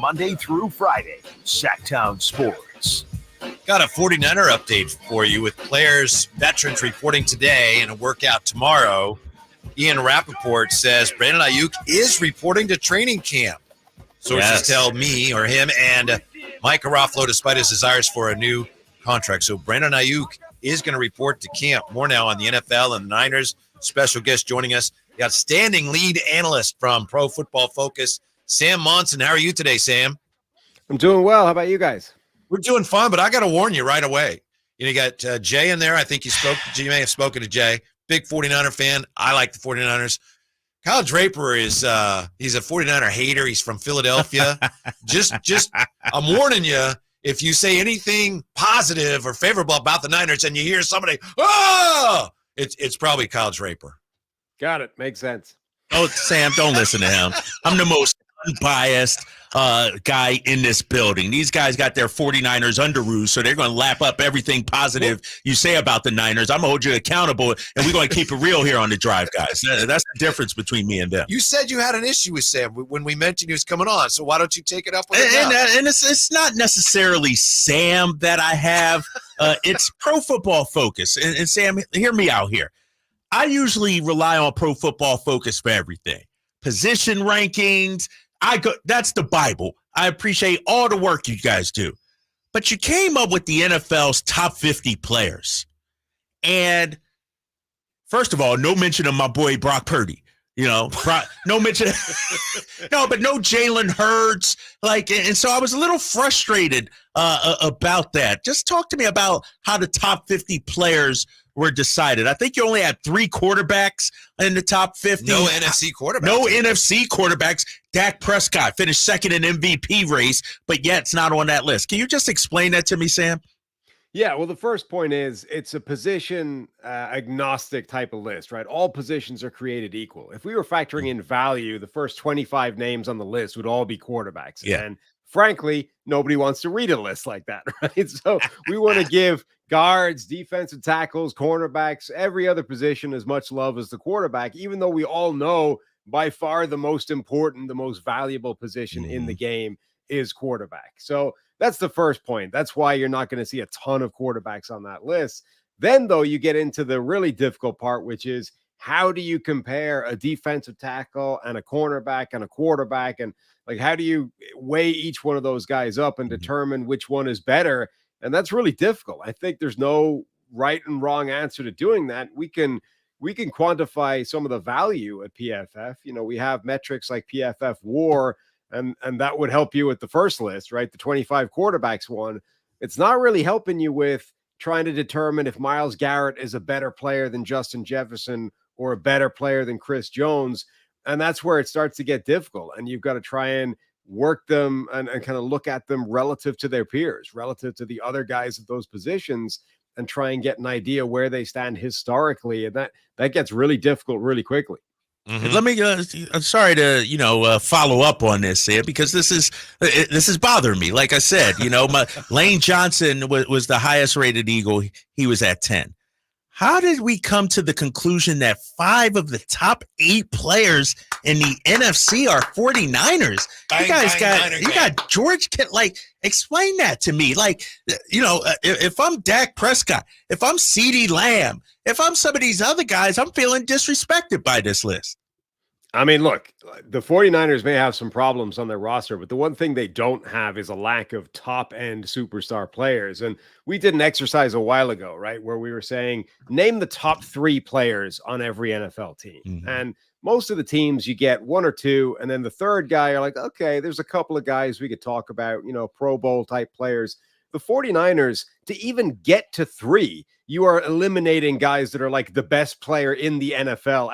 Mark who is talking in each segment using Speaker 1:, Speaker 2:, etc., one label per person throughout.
Speaker 1: Monday through Friday. Sactown Sports.
Speaker 2: Got a 49er update for you with players, veterans reporting today and a workout tomorrow. Ian Rappaport says Brandon Ayuk is reporting to training camp. Sources tell me or him and Mike Garofalo, despite his desires for a new contract. So Brandon Ayuk is going to report to camp. More now on the NFL and the Niners. Special guest joining us, the outstanding lead analyst from Pro Football Focus, Sam Monson. How are you today, Sam?
Speaker 3: I'm doing well. How about you guys?
Speaker 2: We're doing fine, but I got to warn you right away. You got Jay in there. I think you may have spoken to Jay. Big 49er fan. I like the 49ers. Kyle Draper is he's a 49er hater. He's from Philadelphia. just I'm warning you, if you say anything positive or favorable about the Niners and you hear somebody, it's probably Kyle Draper.
Speaker 3: Got it. Makes sense.
Speaker 4: Oh, Sam, don't listen to him. I'm the most unbiased guy in this building. These guys got their 49ers under roost, so they're going to lap up everything positive you say about the Niners. I'm going to hold you accountable, and we're going to keep it real here on the drive, guys. That's the difference between me and them.
Speaker 2: You said you had an issue with Sam when we mentioned he was coming on, so why don't you take it up with him now?
Speaker 4: And it's not necessarily Sam that I have. It's Pro Football Focus. And Sam, hear me out here. I usually rely on Pro Football Focus for everything. Position rankings. That's the Bible. I appreciate all the work you guys do. But you came up with the NFL's top 50 players. And first of all, no mention of my boy Brock Purdy. No mention. but no Jalen Hurts. And so I was a little frustrated about that. Just talk to me about how the top 50 players were decided. I think you only had 3 quarterbacks in the top 50.
Speaker 2: No NFC quarterbacks.
Speaker 4: No NFC quarterbacks. Dak Prescott finished second in MVP race, but yet it's not on that list. Can you just explain that to me, Sam?
Speaker 3: Yeah, well, the first point is it's a position agnostic type of list, right? All positions are created equal. If we were factoring in value, the first 25 names on the list would all be quarterbacks.
Speaker 4: Yeah.
Speaker 3: And frankly, nobody wants to read a list like that, right? So we want to give guards, defensive tackles, cornerbacks, every other position as much love as the quarterback, even though we all know by far the most important, the most valuable position in the game is quarterback. So that's the first point. That's why you're not going to see a ton of quarterbacks on that list. Then, though, you get into the really difficult part, which is how do you compare a defensive tackle and a cornerback and a quarterback? And how do you weigh each one of those guys up and determine which one is better? And that's really difficult. I think there's no right and wrong answer to doing that. We can quantify some of the value at PFF. We have metrics like PFF WAR, and that would help you with the first list, right? The 25 quarterbacks one. It's not really helping you with trying to determine if Myles Garrett is a better player than Justin Jefferson or a better player than Chris Jones. And that's where it starts to get difficult. And you've got to try and work them and kind of look at them relative to their peers, relative to the other guys at those positions, and try and get an idea where they stand historically. And that gets really difficult really quickly.
Speaker 4: Let me. I'm sorry to follow up on this here, because this is bothering me. Like I said, Lane Johnson was the highest rated Eagle. He was at 10. How did we come to the conclusion that 5 of the top 8 players in the NFC are 49ers? You got George Kittle. Explain that to me. If I'm Dak Prescott, if I'm CeeDee Lamb, if I'm some of these other guys, I'm feeling disrespected by this list.
Speaker 3: I mean, look, the 49ers may have some problems on their roster, but the one thing they don't have is a lack of top-end superstar players. And we did an exercise a while ago, right, where we were saying, name the top 3 players on every NFL team. And most of the teams, you get 1 or 2, and then the third guy, you're like, okay, there's a couple of guys we could talk about, Pro Bowl type players. The 49ers, to even get to 3, you are eliminating guys that are like the best player in the NFL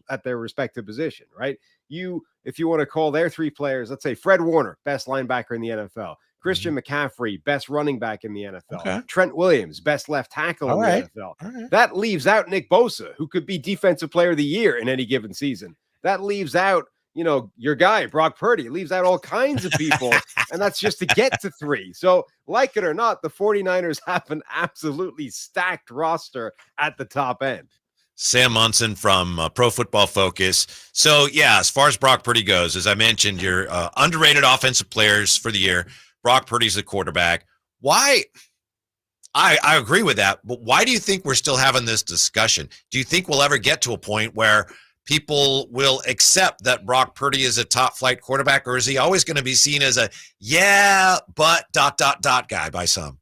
Speaker 3: at their respective position, right? If you want to call their 3 players, let's say Fred Warner, best linebacker in the NFL, Christian McCaffrey, best running back in the NFL, Trent Williams, best left tackle in the NFL. That leaves out Nick Bosa, who could be defensive player of the year in any given season. That leaves out your guy, Brock Purdy, leaves out all kinds of people, and that's just to get to 3. So, like it or not, the 49ers have an absolutely stacked roster at the top end.
Speaker 2: Sam Monson from Pro Football Focus. So, yeah, as far as Brock Purdy goes, as I mentioned, your underrated offensive players for the year. Brock Purdy's the quarterback. Why? I agree with that, but why do you think we're still having this discussion? Do you think we'll ever get to a point where people will accept that Brock Purdy is a top-flight quarterback, or is he always going to be seen as a but ... guy by some?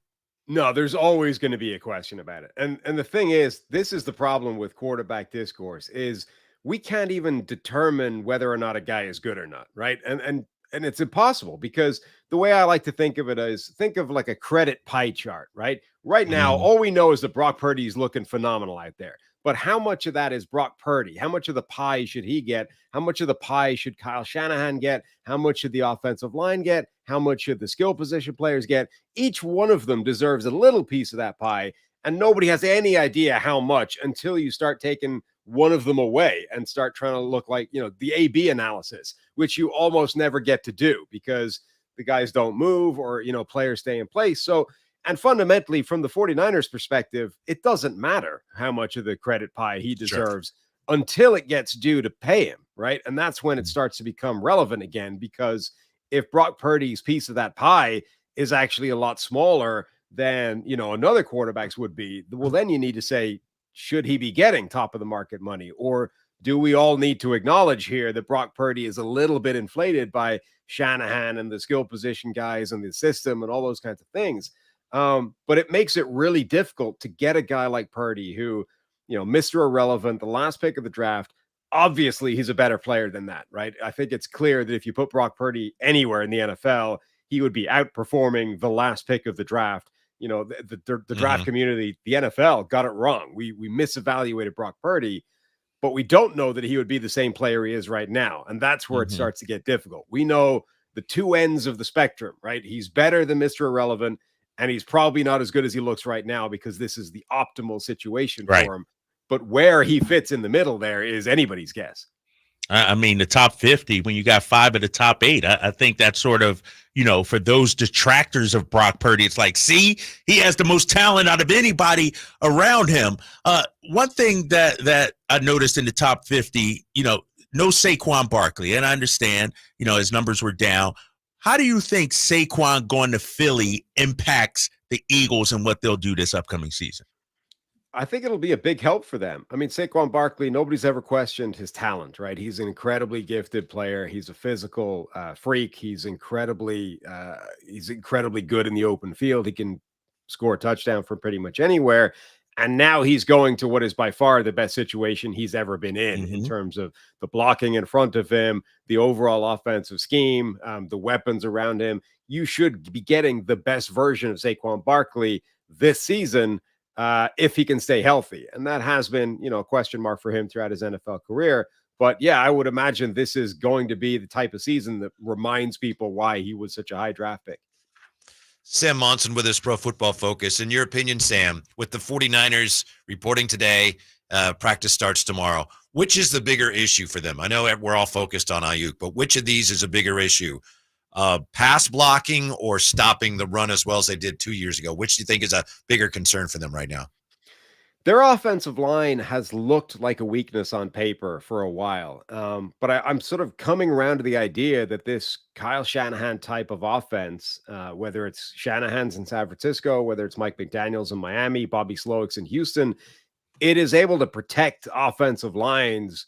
Speaker 3: No, there's always going to be a question about it. And the thing is, this is the problem with quarterback discourse is we can't even determine whether or not a guy is good or not, right? And it's impossible because the way I like to think of it is think of like a credit pie chart, right? Right now, all we know is that Brock Purdy is looking phenomenal out there. But how much of that is Brock Purdy? How much of the pie should he get? How much of the pie should Kyle Shanahan get? How much should the offensive line get? How much should the skill position players get? Each one of them deserves a little piece of that pie, and nobody has any idea how much until you start taking one of them away and start trying to look like, the A/B analysis, which you almost never get to do because the guys don't move or, players stay in place. So, and fundamentally, from the 49ers perspective, it doesn't matter how much of the credit pie he deserves until it gets due to pay him, right? And that's when it starts to become relevant again, because if Brock Purdy's piece of that pie is actually a lot smaller than, another quarterback's would be, well, then you need to say, should he be getting top of the market money? Or do we all need to acknowledge here that Brock Purdy is a little bit inflated by Shanahan and the skill position guys and the system and all those kinds of things? But it makes it really difficult to get a guy like Purdy who, Mr. Irrelevant, the last pick of the draft. Obviously, he's a better player than that, right? I think it's clear that if you put Brock Purdy anywhere in the NFL, he would be outperforming the last pick of the draft. The draft community, the NFL got it wrong. We misevaluated Brock Purdy, but we don't know that he would be the same player he is right now. And that's where it starts to get difficult. We know the two ends of the spectrum, right? He's better than Mr. Irrelevant, and he's probably not as good as he looks right now because this is the optimal situation for him. But where he fits in the middle there is anybody's guess.
Speaker 4: I mean, the top 50, when you got 5 of the top 8, I think that's sort of, for those detractors of Brock Purdy, it's like, see, he has the most talent out of anybody around him. One thing that I noticed in the top 50, no Saquon Barkley, and I understand, his numbers were down. How do you think Saquon going to Philly impacts the Eagles and what they'll do this upcoming season?
Speaker 3: I think it'll be a big help for them. I mean, Saquon Barkley, nobody's ever questioned his talent, right? He's an incredibly gifted player. He's a physical freak. He's incredibly good in the open field. He can score a touchdown from pretty much anywhere. And now he's going to what is by far the best situation he's ever been in terms of the blocking in front of him, the overall offensive scheme, the weapons around him. You should be getting the best version of Saquon Barkley this season if he can stay healthy. And that has been, a question mark for him throughout his NFL career. But yeah, I would imagine this is going to be the type of season that reminds people why he was such a high draft pick.
Speaker 2: Sam Monson with his Pro Football Focus. In your opinion, Sam, with the 49ers reporting today, practice starts tomorrow, which is the bigger issue for them? I know we're all focused on Ayuk, but which of these is a bigger issue? Pass blocking or stopping the run as well as they did 2 years ago? Which do you think is a bigger concern for them right now?
Speaker 3: Their offensive line has looked like a weakness on paper for a while. But I'm sort of coming around to the idea that this Kyle Shanahan type of offense, whether it's Shanahan's in San Francisco, whether it's Mike McDaniels in Miami, Bobby Slowick's in Houston, it is able to protect offensive lines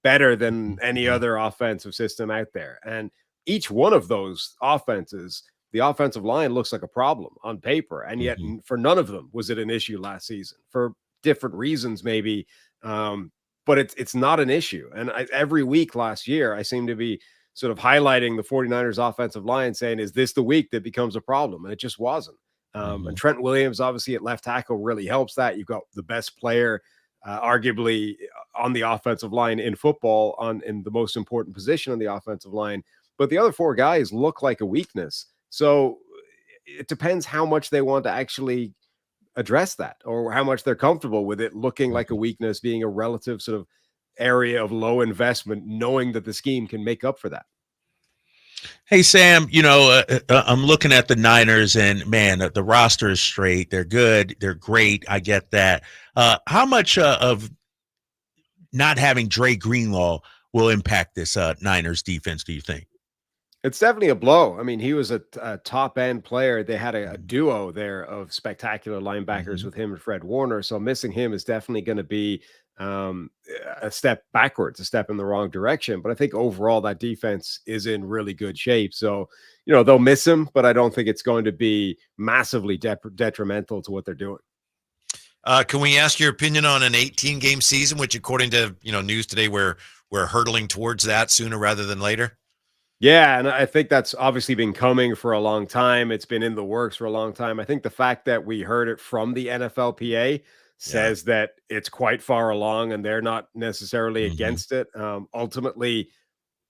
Speaker 3: better than any other offensive system out there. And each one of those offenses, the offensive line looks like a problem on paper. And yet for none of them was it an issue last season for different reasons, maybe. But it's not an issue. And every week last year, I seem to be sort of highlighting the 49ers offensive line saying, is this the week that becomes a problem? And it just wasn't. And Trent Williams, obviously at left tackle, really helps that. You've got the best player, arguably on the offensive line in football in the most important position on the offensive line. But the other four guys look like a weakness. So it depends how much they want to actually address that or how much they're comfortable with it looking like a weakness, being a relative sort of area of low investment, knowing that the scheme can make up for that.
Speaker 4: Hey, Sam, I'm looking at the Niners and, man, the roster is straight. They're good. They're great. I get that. How much of not having Dre Greenlaw will impact this Niners defense, do you think?
Speaker 3: It's definitely a blow. I mean, he was a top-end player. They had a duo there of spectacular linebackers with him and Fred Warner. So missing him is definitely going to be a step backwards, a step in the wrong direction. But I think overall that defense is in really good shape. So, they'll miss him, but I don't think it's going to be massively detrimental to what they're doing.
Speaker 2: Can we ask your opinion on an 18-game season, which according to news today, we're hurtling towards that sooner rather than later?
Speaker 3: Yeah, and I think that's obviously been coming for a long time. It's been in the works for a long time. I think the fact that we heard it from the NFLPA says that it's quite far along and they're not necessarily against it. Ultimately,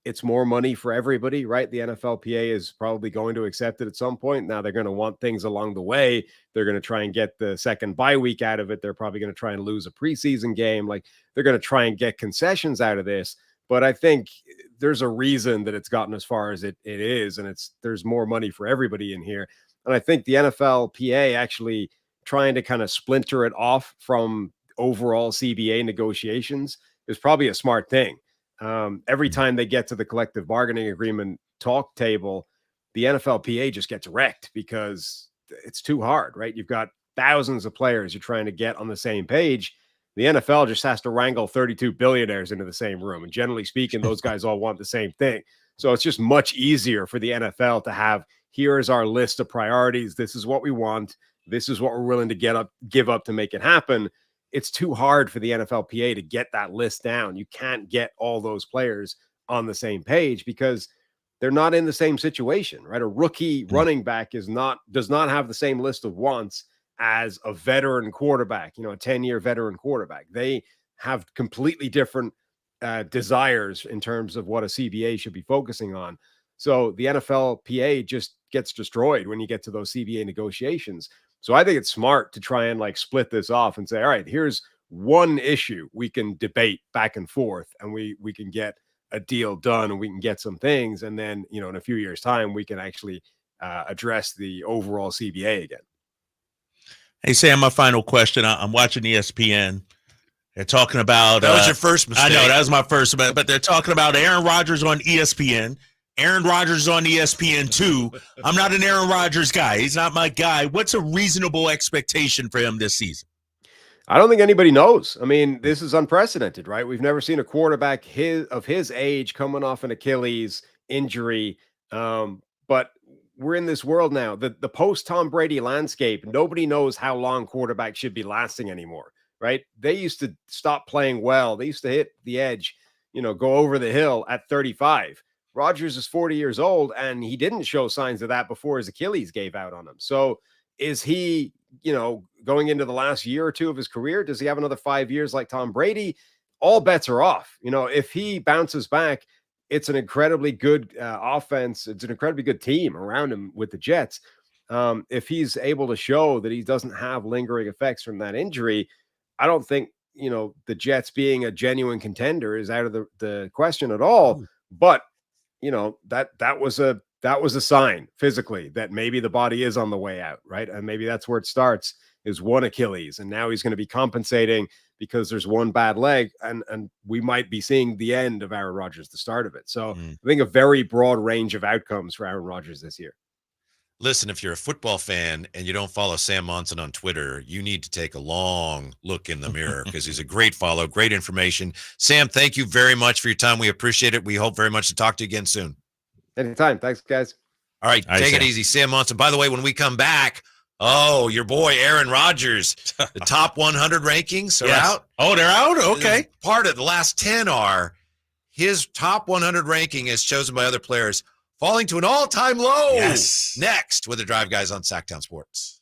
Speaker 3: it's more money for everybody, right? The NFLPA is probably going to accept it at some point. Now they're going to want things along the way. They're going to try and get the second bye week out of it. They're probably going to try and lose a preseason game. Like they're going to try and get concessions out of this. But I think there's a reason that it's gotten as far as it is, and there's more money for everybody in here. And I think the NFLPA actually trying to kind of splinter it off from overall CBA negotiations is probably a smart thing. Every time they get to the collective bargaining agreement talk table, the NFLPA just gets wrecked because it's too hard, right? You've got thousands of players you're trying to get on the same page. The NFL just has to wrangle 32 billionaires into the same room. And generally speaking, those guys all want the same thing. So it's just much easier for the NFL to have, here is our list of priorities. This is what we want. This is what we're willing to give up to make it happen. It's too hard for the NFLPA to get that list down. You can't get all those players on the same page because they're not in the same situation, right? A rookie running back does not have the same list of wants as a veteran quarterback, a 10-year veteran quarterback. They have completely different desires in terms of what a CBA should be focusing on. So the NFLPA just gets destroyed when you get to those CBA negotiations. So I think it's smart to try and split this off and say, all right, here's one issue we can debate back and forth and we can get a deal done and we can get some things. And then, in a few years' time, we can actually address the overall CBA again.
Speaker 4: Hey, Sam, my final question. I'm watching ESPN. They're talking about...
Speaker 2: That was your first mistake.
Speaker 4: I know, that was my first, but they're talking about Aaron Rodgers on ESPN. Aaron Rodgers on ESPN too. I'm not an Aaron Rodgers guy. He's not my guy. What's a reasonable expectation for him this season?
Speaker 3: I don't think anybody knows. I mean, this is unprecedented, right? We've never seen a quarterback of his age coming off an Achilles injury. But we're in this world now. The post-Tom Brady landscape, nobody knows how long quarterbacks should be lasting anymore, right? They used to stop playing well. They used to hit the edge, go over the hill at 35. Rodgers is 40 years old, and he didn't show signs of that before his Achilles gave out on him. So is he, going into the last year or two of his career? Does he have another 5 years like Tom Brady? All bets are off. If he bounces back, it's an incredibly good offense. It's an incredibly good team around him with the Jets. If he's able to show that he doesn't have lingering effects from that injury, I don't think, the Jets being a genuine contender is out of the question at all. But that was a sign physically that maybe the body is on the way out, right? And maybe that's where it starts, is one Achilles. And now he's going to be compensating because there's one bad leg, and we might be seeing the end of Aaron Rodgers, the start of it. So I think a very broad range of outcomes for Aaron Rodgers this year.
Speaker 2: Listen, if you're a football fan and you don't follow Sam Monson on Twitter, you need to take a long look in the mirror because he's a great follow, great information. Sam, thank you very much for your time. We appreciate it. We hope very much to talk to you again soon.
Speaker 3: Anytime. Thanks, guys.
Speaker 2: All right, take it easy. Sam Monson. By the way, when we come back, your boy Aaron Rodgers, the top 100 rankings are out.
Speaker 4: Oh, they're out? Okay.
Speaker 2: Part of the last 10 are his top 100 ranking as chosen by other players, falling to an all-time low.
Speaker 4: Yes.
Speaker 2: Next with the Drive Guys on Sactown Sports.